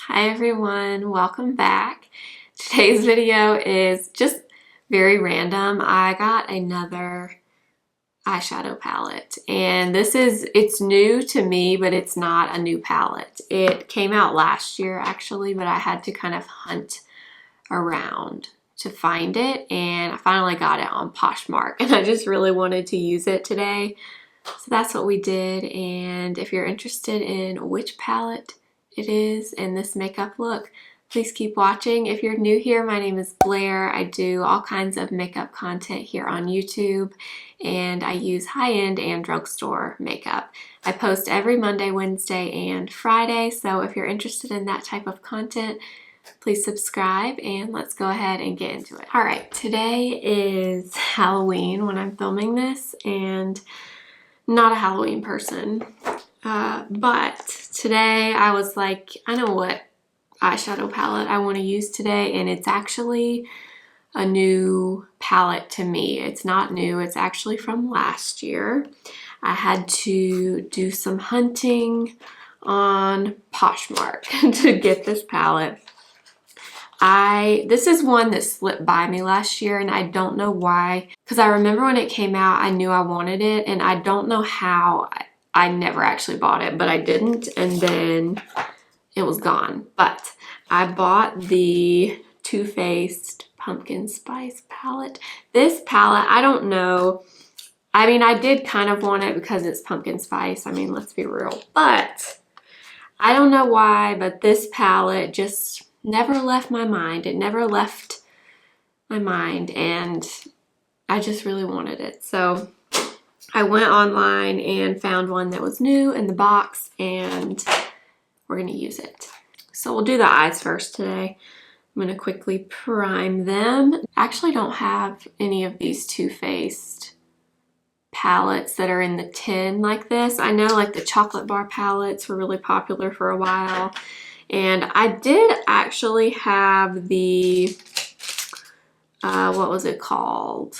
Hi everyone, welcome back. Today's video is just very random. I got another eyeshadow palette and it's new to me, but it's not a new palette. It came out last year actually, but I had to kind of hunt around to find it and I finally got it on Poshmark and I just really wanted to use it today. So that's what we did, and if you're interested in which palette it is and this makeup look, please keep watching. If you're new here, my name is Blair. I do all kinds of makeup content here on YouTube, and I use high-end and drugstore makeup. I post every Monday, Wednesday, and Friday, so if you're interested in that type of content, please subscribe and let's go ahead and get into it. All right, today is Halloween when I'm filming this, and not a Halloween person, but today I was like, I know what eyeshadow palette I want to use today, and it's actually a new palette to me. It's not new, it's actually from last year. I had to do some hunting on Poshmark to get this palette. This is one that slipped by me last year and I don't know why, because I remember when it came out I knew I wanted it and I don't know how I never actually bought it, but I didn't, and then it was gone. But I bought the Too Faced Pumpkin Spice palette. This palette, I don't know, I mean I did kind of want it because it's pumpkin spice, I mean let's be real, but I don't know why, but this palette just never left my mind. It never left my mind and I just really wanted it. So I went online and found one that was new in the box and we're gonna use it. So we'll do the eyes first today. I'm gonna quickly prime them. I actually don't have any of these Too Faced palettes that are in the tin like this. I know like the chocolate bar palettes were really popular for a while. And I did actually have the, what was it called?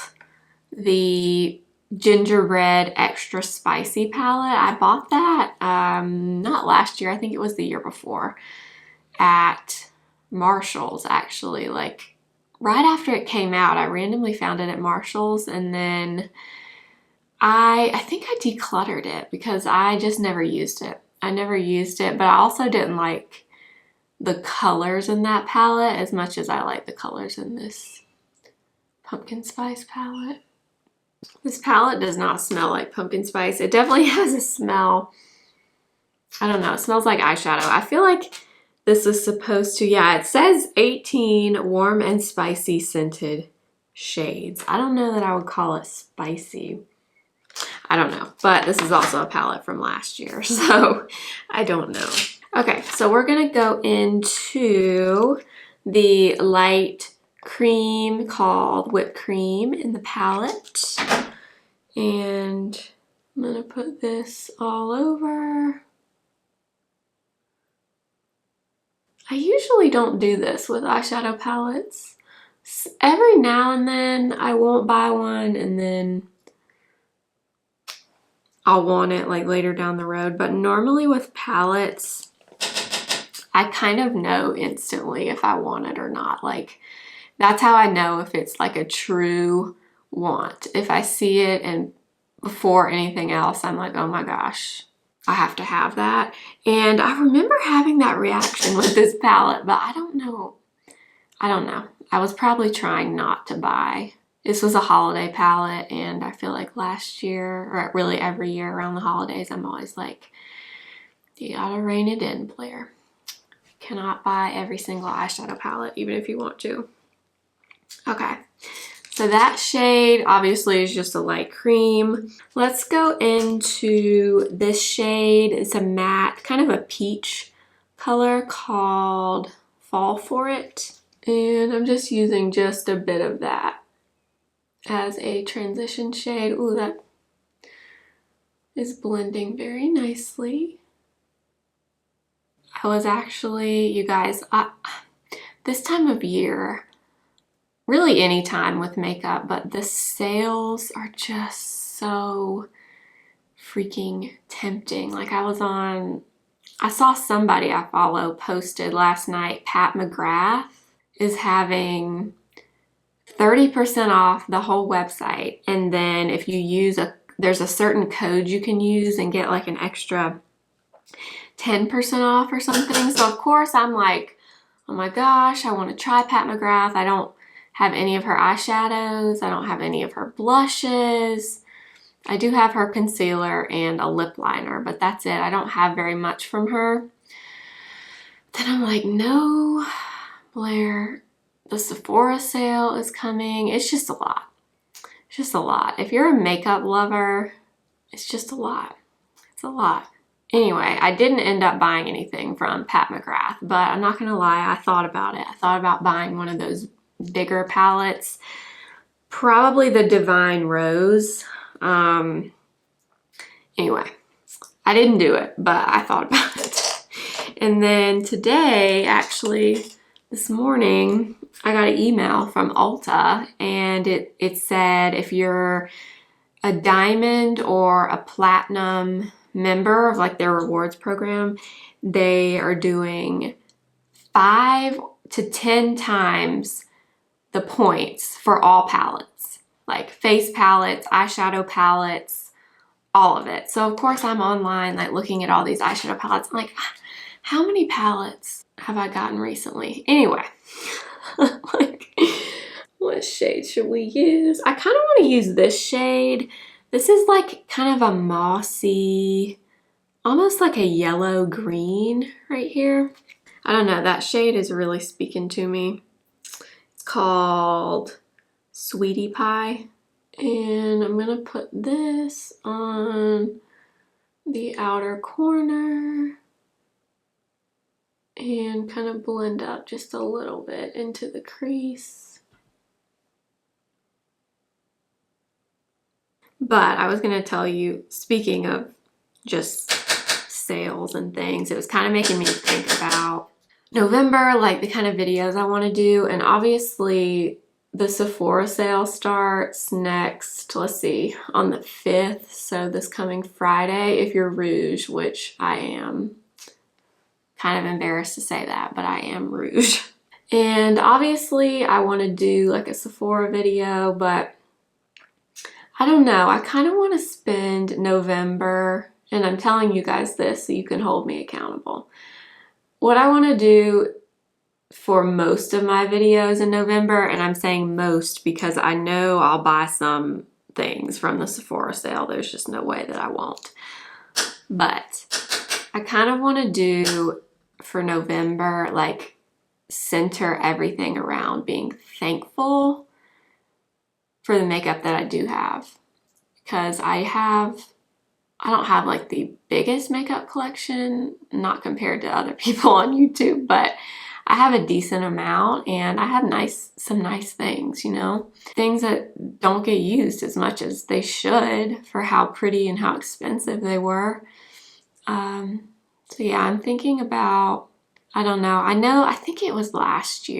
The gingerbread extra spicy palette. I bought that, not last year, I think it was the year before, at Marshall's actually. Like right after it came out, I randomly found it at Marshall's, and then I think I decluttered it because I just never used it. I never used it, but I also didn't like the colors in that palette as much as I like the colors in this pumpkin spice palette. This palette does not smell like pumpkin spice. It definitely has a smell, I don't know, it smells like eyeshadow. I feel like this is supposed to, yeah, it says 18 warm and spicy scented shades. I don't know that I would call it spicy. I don't know, but this is also a palette from last year, so I don't know. Okay, so we're gonna go into the light cream called Whipped Cream in the palette. And I'm gonna put this all over. I usually don't do this with eyeshadow palettes. Every now and then I won't buy one and then I'll want it like later down the road, but normally with palettes, I kind of know instantly if I want it or not. Like that's how I know if it's like a true want. If I see it and before anything else, I'm like, oh my gosh, I have to have that. And I remember having that reaction with this palette, but I don't know. I was probably trying not to buy. This was a holiday palette, and I feel like last year, or really every year around the holidays, I'm always like, you gotta rein it in, Blair. Cannot buy every single eyeshadow palette, even if you want to. Okay, so that shade obviously is just a light cream. Let's go into this shade. It's a matte, kind of a peach color called Fall For It. And I'm just using just a bit of that as a transition shade. Ooh, that is blending very nicely. I was actually, you guys, this time of year, really any time with makeup, but the sales are just so freaking tempting. Like I was on I saw somebody I follow posted last night, Pat McGrath is having 30% off the whole website. And then if you use there's a certain code you can use and get like an extra 10% off or something. So of course I'm like, oh my gosh, I want to try Pat McGrath. I don't have any of her eyeshadows. I don't have any of her blushes. I do have her concealer and a lip liner, but that's it. I don't have very much from her. Then I'm like, no, Blair, the Sephora sale is coming. It's just a lot. It's just a lot. If you're a makeup lover, it's just a lot. It's a lot. Anyway, I didn't end up buying anything from Pat McGrath, but I'm not gonna lie, I thought about it. I thought about buying one of those bigger palettes, probably the Divine Rose. Anyway, I didn't do it, but I thought about it. And then today, actually, this morning, I got an email from Ulta, and it said if you're a diamond or a platinum member of like their rewards program, they are doing 5 to 10 times the points for all palettes, like face palettes, eyeshadow palettes, all of it. So of course I'm online like looking at all these eyeshadow palettes. I'm like, how many palettes have I gotten recently? Anyway, like, what shade should we use? I kind of want to use this shade. This is like kind of a mossy, almost like a yellow green right here. I don't know, that shade is really speaking to me. It's called Sweetie Pie. And I'm gonna put this on the outer corner and kind of blend up just a little bit into the crease. But I was gonna tell you, speaking of just sales and things, it was kind of making me think about November, like the kind of videos I want to do. And obviously the Sephora sale starts next, let's see, on the 5th. So this coming Friday, if you're Rouge, which I am. Kind of embarrassed to say that, but I am Rouge. And obviously I want to do like a Sephora video, but I don't know. I kind of want to spend November, and I'm telling you guys this so you can hold me accountable. What I want to do for most of my videos in November, and I'm saying most because I know I'll buy some things from the Sephora sale. There's just no way that I won't. But I kind of want to do for November, like center everything around being thankful for the makeup that I do have. Because I don't have like the biggest makeup collection, not compared to other people on YouTube, but I have a decent amount and I have some nice things, you know? Things that don't get used as much as they should for how pretty and how expensive they were. So yeah, I'm thinking about, I don't know, I think it was last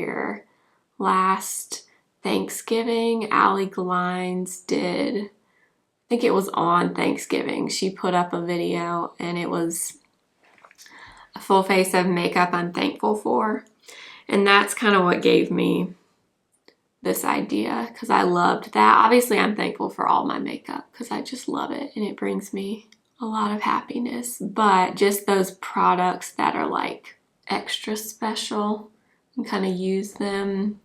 Thanksgiving, Allie Glines did, I think it was on Thanksgiving, she put up a video and it was a full face of makeup I'm thankful for. And that's kind of what gave me this idea, because I loved that. Obviously, I'm thankful for all my makeup because I just love it and it brings me a lot of happiness. But just those products that are like extra special and kind of use them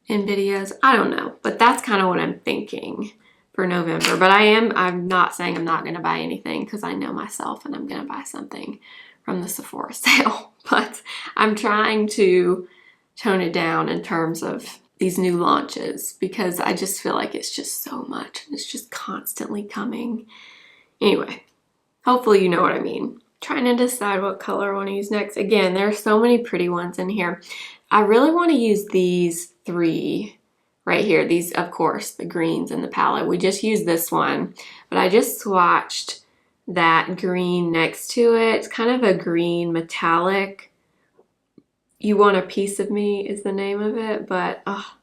in videos. I don't know, but that's kind of what I'm thinking for November. But I'm not saying I'm not going to buy anything because I know myself and I'm going to buy something from the Sephora sale. But I'm trying to tone it down in terms of these new launches because I just feel like it's just so much. It's just constantly coming. Anyway, hopefully you know what I mean. Trying to decide what color I want to use next. Again, there are so many pretty ones in here. I really want to use these 3 right here. These, of course, the greens in the palette. We just used this one, but I just swatched that green next to it. It's kind of a green metallic. You Want a Piece of Me is the name of it, but oh,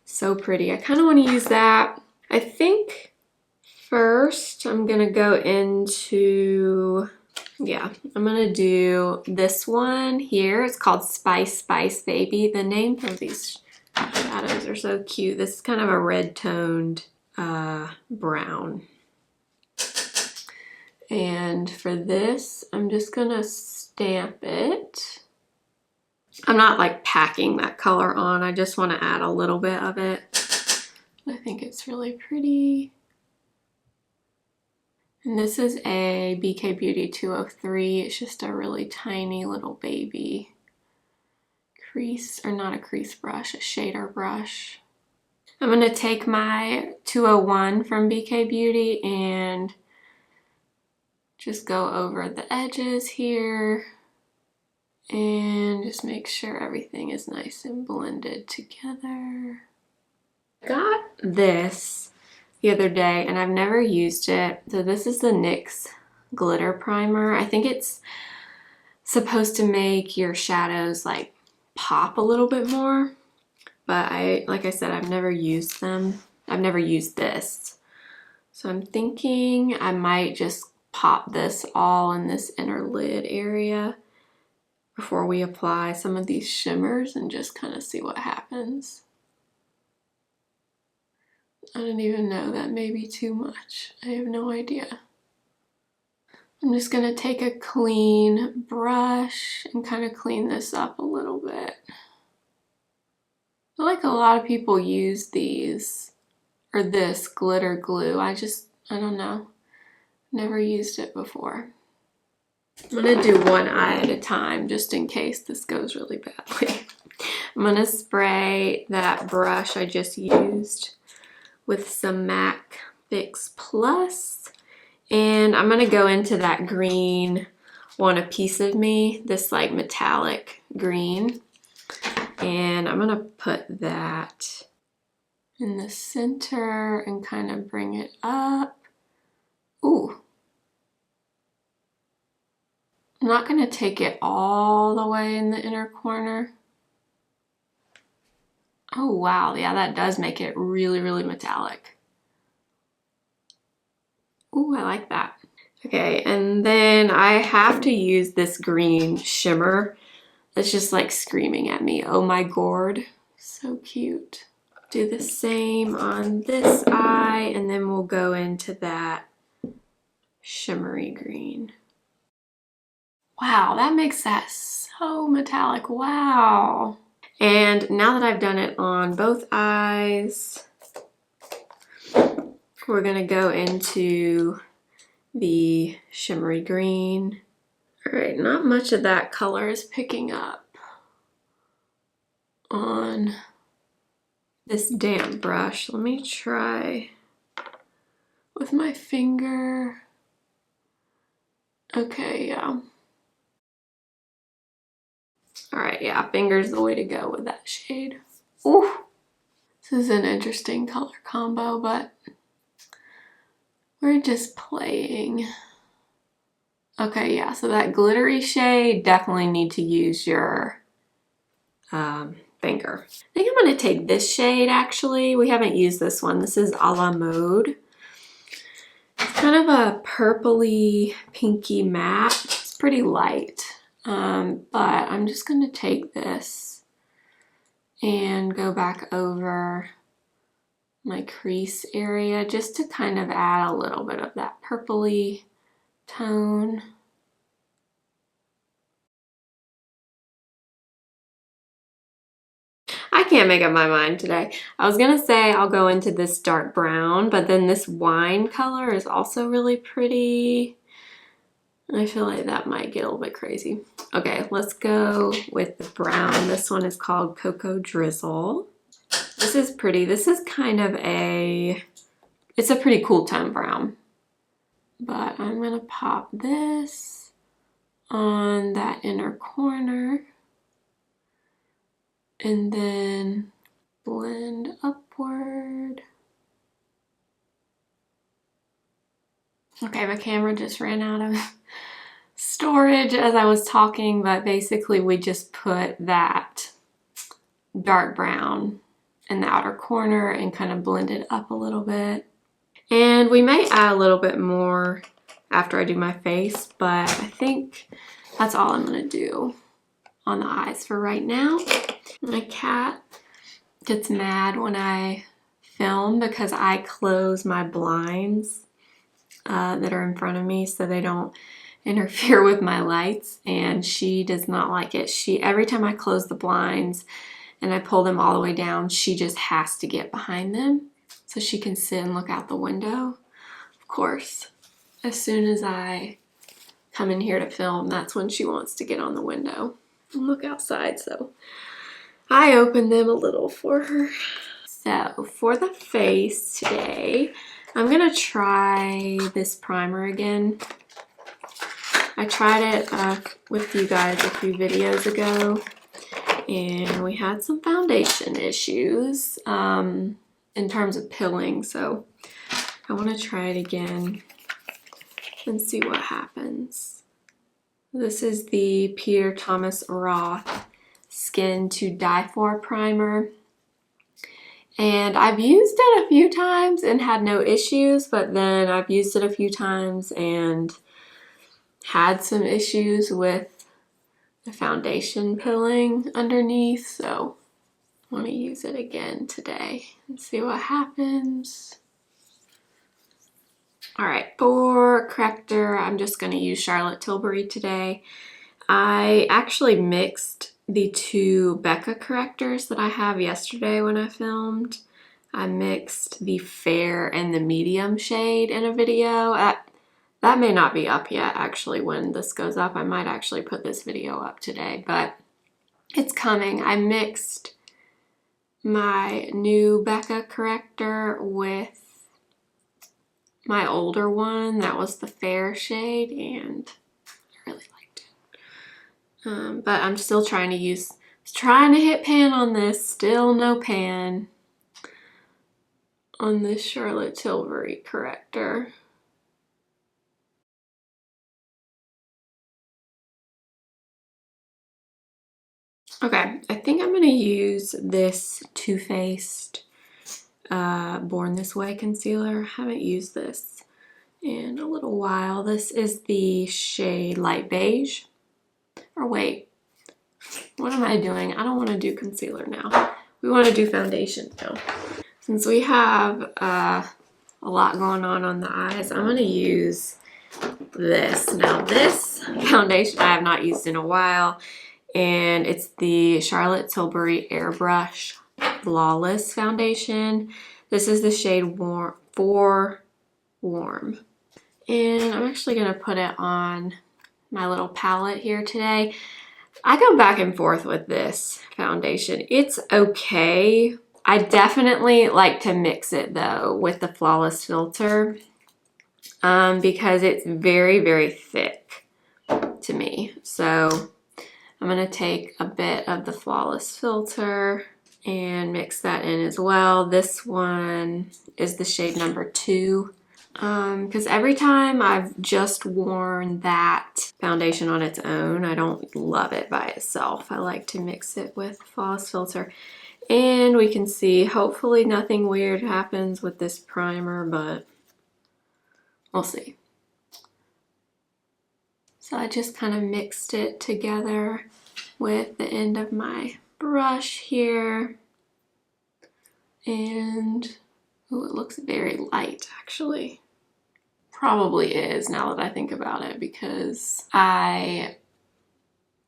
so pretty. I kind of want to use that. I think first I'm gonna go into Yeah, I'm gonna do this one here. It's called Spice Spice Baby. The name of these shadows are so cute. This is kind of a red toned brown. And for this, I'm just gonna stamp it. I'm not like packing that color on. I just want to add a little bit of it. I think it's really pretty. And this is a BK Beauty 203. It's just a really tiny little baby crease, or not a crease brush, a shader brush. I'm going to take my 201 from BK Beauty and just go over the edges here and just make sure everything is nice and blended together. Got this the other day and I've never used it. So this is the NYX Glitter Primer. I think it's supposed to make your shadows like pop a little bit more, but like I said, I've never used them. I've never used this. So I'm thinking I might just pop this all in this inner lid area before we apply some of these shimmers and just kind of see what happens. I don't even know, that may be too much. I have no idea. I'm just gonna take a clean brush and kind of clean this up a little bit. I feel like a lot of people use these, or this glitter glue. I don't know. Never used it before. I'm gonna do one eye at a time just in case this goes really badly. I'm gonna spray that brush I just used with some MAC Fix Plus, and I'm gonna go into that green Want a Piece of Me, this like metallic green, and I'm gonna put that in the center and kind of bring it up. Ooh. I'm not gonna take it all the way in the inner corner. Oh wow, yeah, that does make it really, really metallic. Ooh, I like that. Okay, and then I have to use this green shimmer. It's just like screaming at me. Oh my gourd, so cute. Do the same on this eye, and then we'll go into that shimmery green. Wow, that makes that so metallic, wow. And now that I've done it on both eyes, we're gonna go into the shimmery green. All right, not much of that color is picking up on this damp brush. Let me try with my finger. Okay, yeah. All right, yeah, finger's the way to go with that shade. Ooh, this is an interesting color combo, but we're just playing. Okay, yeah, so that glittery shade, definitely need to use your finger. I think I'm gonna take this shade actually. We haven't used this one. This is A La Mode. It's kind of a purpley, pinky matte. It's pretty light, but I'm just gonna take this and go back over my crease area just to kind of add a little bit of that purpley tone. I can't make up my mind today. I was gonna say I'll go into this dark brown, but then this wine color is also really pretty. I feel like that might get a little bit crazy. Okay, let's go with the brown. This one is called Cocoa Drizzle. This is pretty. This is kind of it's a pretty cool tone brown. But I'm gonna pop this on that inner corner and then blend upward. Okay, my camera just ran out of storage as I was talking, but basically we just put that dark brown in the outer corner and kind of blend it up a little bit. And we may add a little bit more after I do my face, but I think that's all I'm gonna do on the eyes for right now. My cat gets mad when I film because I close my blinds that are in front of me so they don't interfere with my lights, and she does not like it. Every time I close the blinds and I pull them all the way down, she just has to get behind them so she can sit and look out the window. Of course, as soon as I come in here to film, that's when she wants to get on the window and look outside, so I opened them a little for her. So for the face today, I'm gonna try this primer again. I tried it with you guys a few videos ago, and we had some foundation issues in terms of pilling, so I want to try it again and see what happens. This is the Peter Thomas Roth Skin to Die For primer, and I've used it a few times and had no issues, but then I've used it a few times and had some issues with the foundation pilling underneath, so I want to use it again today and see what happens. Alright, for corrector, I'm just going to use Charlotte Tilbury today. I actually mixed the two Becca correctors that I have yesterday when I filmed. I mixed the fair and the medium shade in a video. That may not be up yet, actually, when this goes up. I might actually put this video up today, but it's coming. I mixed my new Becca corrector with my older one. That was the fair shade, and I really liked it. But I'm still trying to hit pan on this. Still no pan on this Charlotte Tilbury corrector. Okay, I think I'm going to use this Too Faced Born This Way concealer. I haven't used this in a little while. This is the shade Light Beige. Or wait, what am I doing? I don't want to do concealer now. We want to do foundation now. Since we have a lot going on the eyes, I'm going to use this. Now this foundation I have not used in a while, and it's the Charlotte Tilbury Airbrush Flawless Foundation. This is the shade Warm. And I'm actually going to put it on my little palette here today. I go back and forth with this foundation. It's okay. I definitely like to mix it though with the Flawless filter because it's very, very thick to me. So I'm going to take a bit of the Flawless filter and mix that in as well. This one is the shade number 2. Because every time I've just worn that foundation on its own, I don't love it by itself. I like to mix it with Flawless filter. And we can see, hopefully nothing weird happens with this primer, but we'll see. So I just kind of mixed it together with the end of my brush here. And ooh, it looks very light actually. Probably is now that I think about it, because I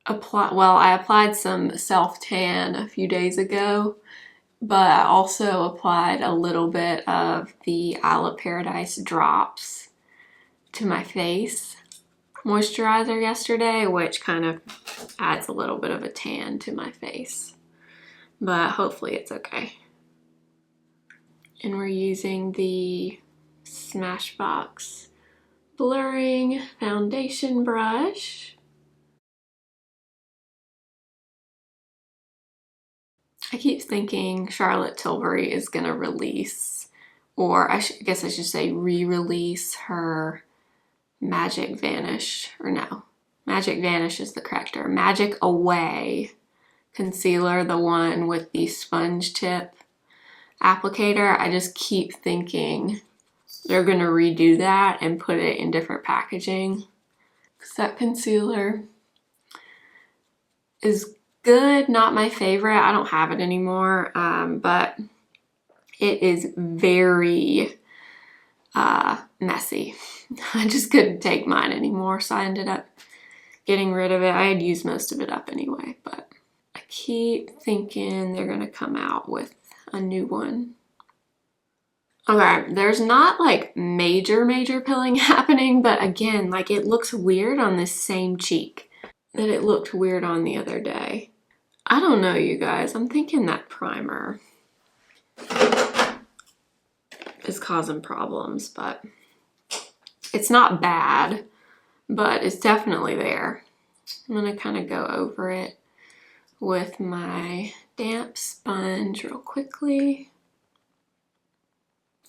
applied some self-tan a few days ago, but I also applied a little bit of the Isle of Paradise drops to my face moisturizer yesterday, which kind of adds a little bit of a tan to my face, but hopefully it's okay. And we're using the Smashbox blurring foundation brush. I keep thinking Charlotte Tilbury is going to release, or I guess I should say re-release her Magic Vanish, or no, Magic Vanish is the corrector. Magic Away concealer, the one with the sponge tip applicator. I just keep thinking they're gonna redo that and put it in different packaging. Because that concealer is good, not my favorite. I don't have it anymore, but it is very messy. I just couldn't take mine anymore, so I ended up getting rid of it. I had used most of it up anyway, but I keep thinking they're gonna come out with a new one. Okay, there's not like major pilling happening, but again, like it looks weird on this same cheek that it looked weird on the other day. I don't know, you guys. I'm thinking that primer is causing problems, but it's not bad, but it's definitely there. I'm gonna kind of go over it with my damp sponge real quickly.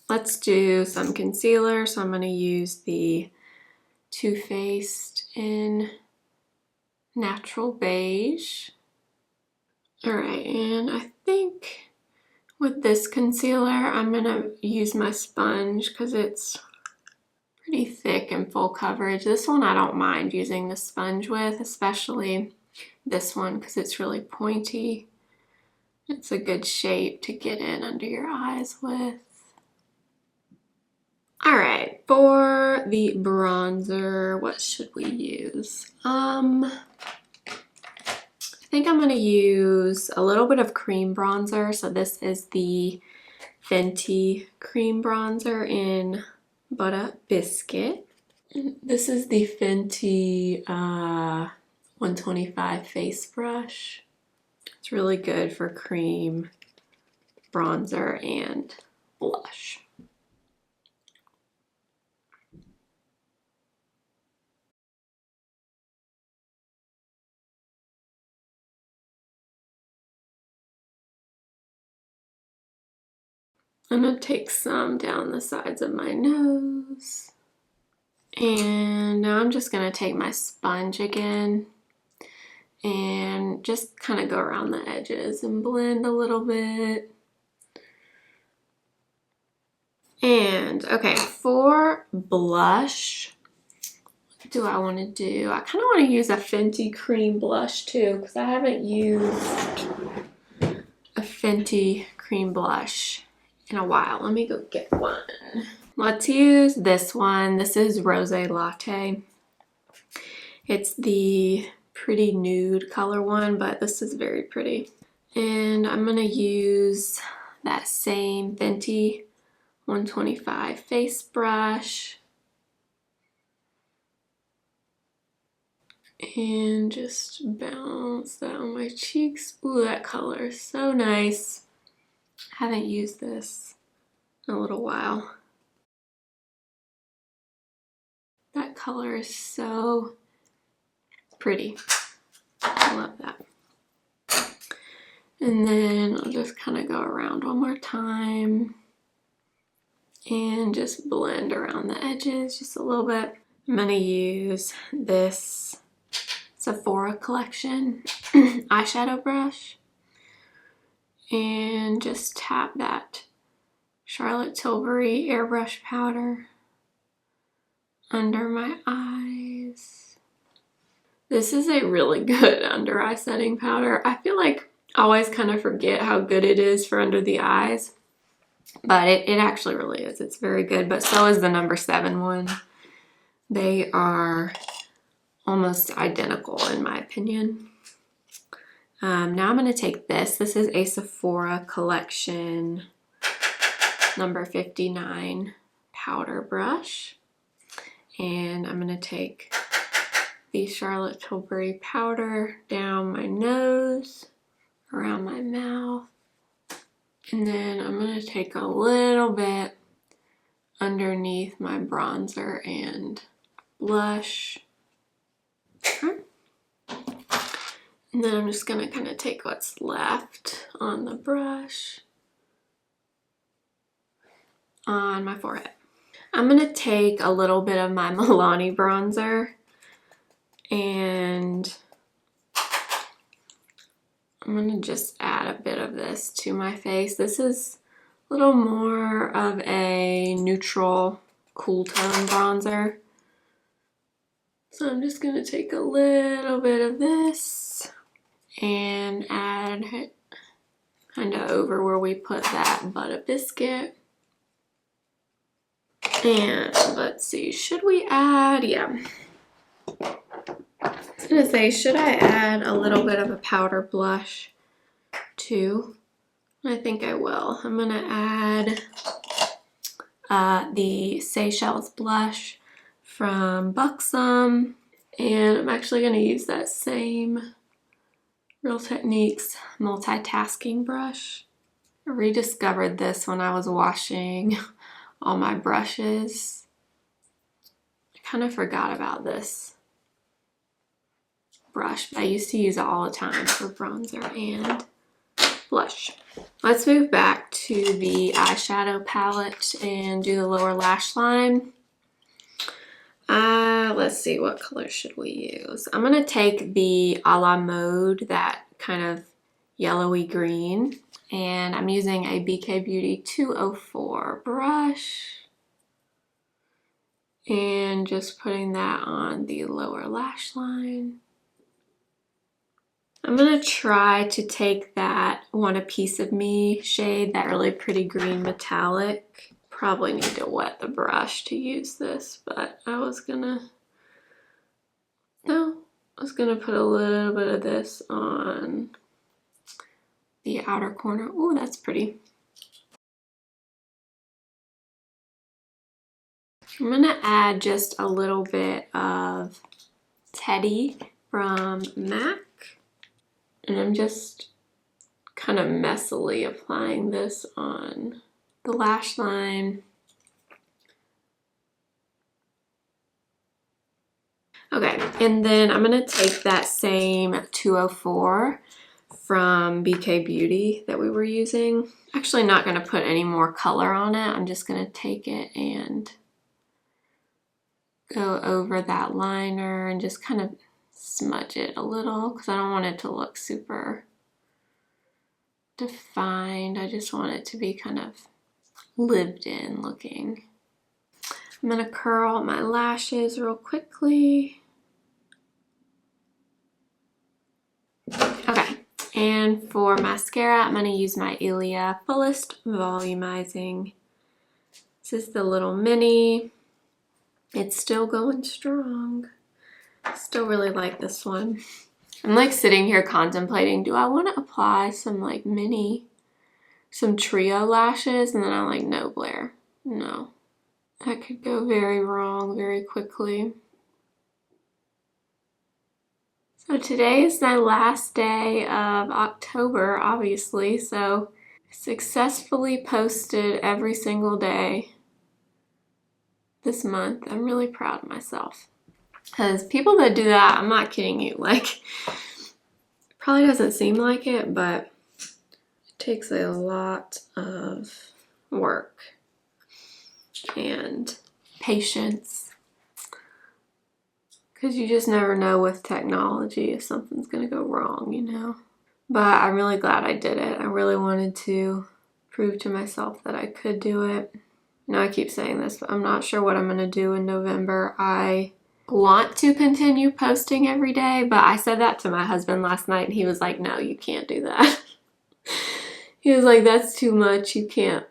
Let's do some concealer. So I'm gonna use the Too Faced in Natural Beige. All right, and I think with this concealer, I'm gonna use my sponge because it's pretty thick and full coverage. This one I don't mind using the sponge with, especially this one because it's really pointy. It's a good shape to get in under your eyes with. All right, for the bronzer, what should we use? I think I'm gonna use a little bit of cream bronzer. So this is the Fenty cream bronzer in Butter Biscuit. This is the Fenty 125 face brush. It's really good for cream, bronzer, and blush. I'm gonna take some down the sides of my nose. And now I'm just gonna take my sponge again and just kind of go around the edges and blend a little bit. And okay, for blush, what do I want to do? I kind of want to use a Fenty cream blush too, because I haven't used a Fenty cream blush in a while. Let me go get one. Let's use this one. This is Rose Latte. It's the pretty nude color one, but this is very pretty. And I'm gonna use that same Fenty 125 face brush and just bounce that on my cheeks. Ooh, that color is so nice. Haven't used this in a little while. That color is so pretty. I love that. And then I'll just kind of go around one more time and just blend around the edges just a little bit. I'm gonna use this Sephora Collection eyeshadow brush and just tap that Charlotte Tilbury Airbrush powder under my eyes. This is a really good under eye setting powder. I feel like I always kind of forget how good it is for under the eyes, but it actually really is. It's very good, but so is the number 7 one. They are almost identical in my opinion. Now I'm going to take this. This is a Sephora Collection number 59 powder brush. And I'm going to take the Charlotte Tilbury powder down my nose, around my mouth. And then I'm going to take a little bit underneath my bronzer and blush. And then I'm just going to kind of take what's left on the brush on my forehead. I'm going to take a little bit of my Milani bronzer and I'm going to just add a bit of this to my face. This is a little more of a neutral cool tone bronzer. So I'm just gonna take a little bit of this and add it kind of over where we put that butter biscuit. And let's see, should we add, yeah. I was gonna say, should I add a little bit of a powder blush too? I think I will. I'm gonna add the Seychelles blush from Buxom, and I'm actually gonna use that same Real Techniques multitasking brush. I rediscovered this when I was washing all my brushes. I kind of forgot about this brush, but I used to use it all the time for bronzer and blush. Let's move back to the eyeshadow palette and do the lower lash line. Let's see, what color should we use? I'm gonna take the a la mode, that kind of yellowy green, and I'm using a BK Beauty 204 brush and just putting that on the lower lash line. I'm gonna try to take that Want a Piece of Me shade, that really pretty green metallic. Probably need to wet the brush to use this, but I was gonna put a little bit of this on the outer corner. Oh, that's pretty. I'm gonna add just a little bit of Teddy from MAC. And I'm just kind of messily applying this on the lash line. Okay, and then I'm gonna take that same 204 from BK Beauty that we were using. Actually not gonna put any more color on it. I'm just gonna take it and go over that liner and just kind of smudge it a little, because I don't want it to look super defined. I just want it to be kind of lived in looking. I'm gonna curl my lashes real quickly. Okay, and for mascara, I'm gonna use my Ilia Fullest Volumizing. This is the little mini. It's still going strong. Still really like this one. I'm like sitting here contemplating, do I want to apply some like some trio lashes? And then I'm like, no, Blair, no. That could go very wrong very quickly. So today is my last day of October, obviously, so I successfully posted every single day this month. I'm really proud of myself. Because people that do that, I'm not kidding you, like, it probably doesn't seem like it, but it takes a lot of work and patience, because you just never know with technology if something's gonna go wrong, you know. But I'm really glad I did it. I really wanted to prove to myself that I could do it. I know I keep saying this, but I'm not sure what I'm gonna do in November. I want to continue posting every day, but I said that to my husband last night and he was like, no, you can't do that. He was like, that's too much. You can't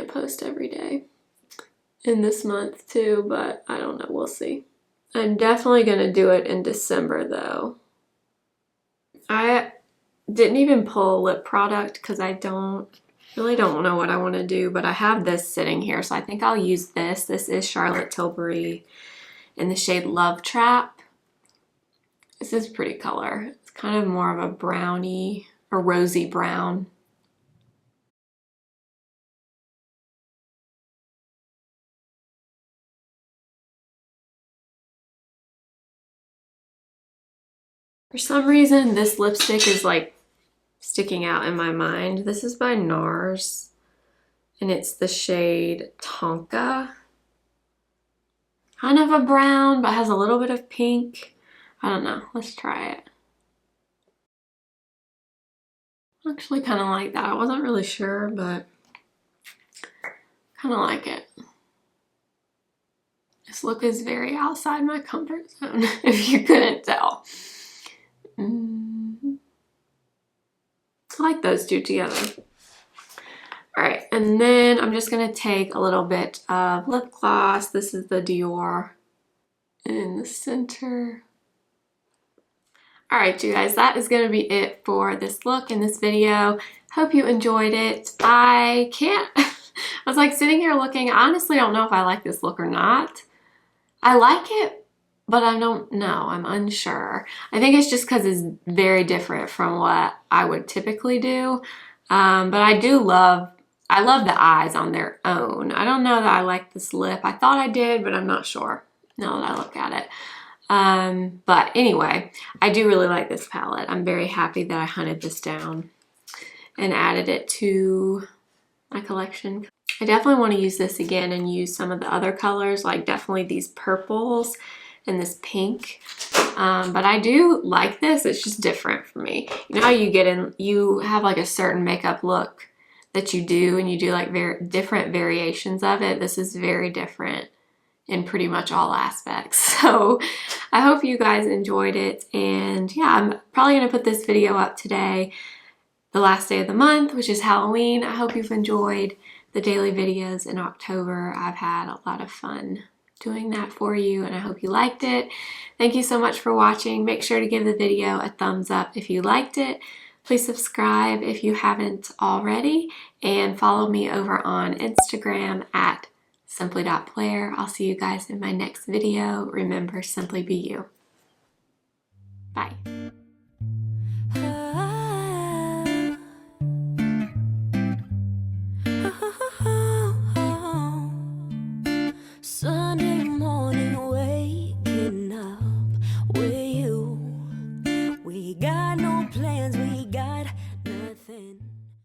post every day. In this month too, but I don't know, we'll see. I'm definitely gonna do it in December though. I didn't even pull a lip product because I really don't know what I want to do, but I have this sitting here, so I think I'll use this. This is Charlotte Tilbury in the shade Love Trap. This is a pretty color. It's kind of more of a brownie or rosy brown. For some reason, this lipstick is like sticking out in my mind. This is by NARS, and it's the shade Tonka. Kind of a brown, but has a little bit of pink. I don't know. Let's try it. I actually kind of like that. I wasn't really sure, but kind of like it. This look is very outside my comfort zone, if you couldn't tell. I like those two together. All right, and then I'm just gonna take a little bit of lip gloss. This is the Dior in the center. All right, you guys, that is gonna be it for this look in this video. Hope you enjoyed it. I was like sitting here looking, I honestly don't know if I like this look or not. I like it, but I don't know, I'm unsure. I think it's just because it's very different from what I would typically do. But I love the eyes on their own. I don't know that I like this lip. I thought I did, but I'm not sure now that I look at it. But anyway, I do really like this palette. I'm very happy that I hunted this down and added it to my collection. I definitely want to use this again and use some of the other colors, like definitely these purples and this pink. But I do like this. It's just different for me. You know how you have like a certain makeup look that you do, and you do like different variations of it. This is very different in pretty much all aspects. So I hope you guys enjoyed it. And yeah, I'm probably gonna put this video up today, the last day of the month, which is Halloween. I hope you've enjoyed the daily videos in October. I've had a lot of fun doing that for you, and I hope you liked it. Thank you so much for watching. Make sure to give the video a thumbs up if you liked it. Please subscribe if you haven't already, and follow me over on Instagram at simply.blair. I'll see you guys in my next video. Remember, simply be you. Bye. Sunday morning, waking up with you. We got no plans, we got nothing.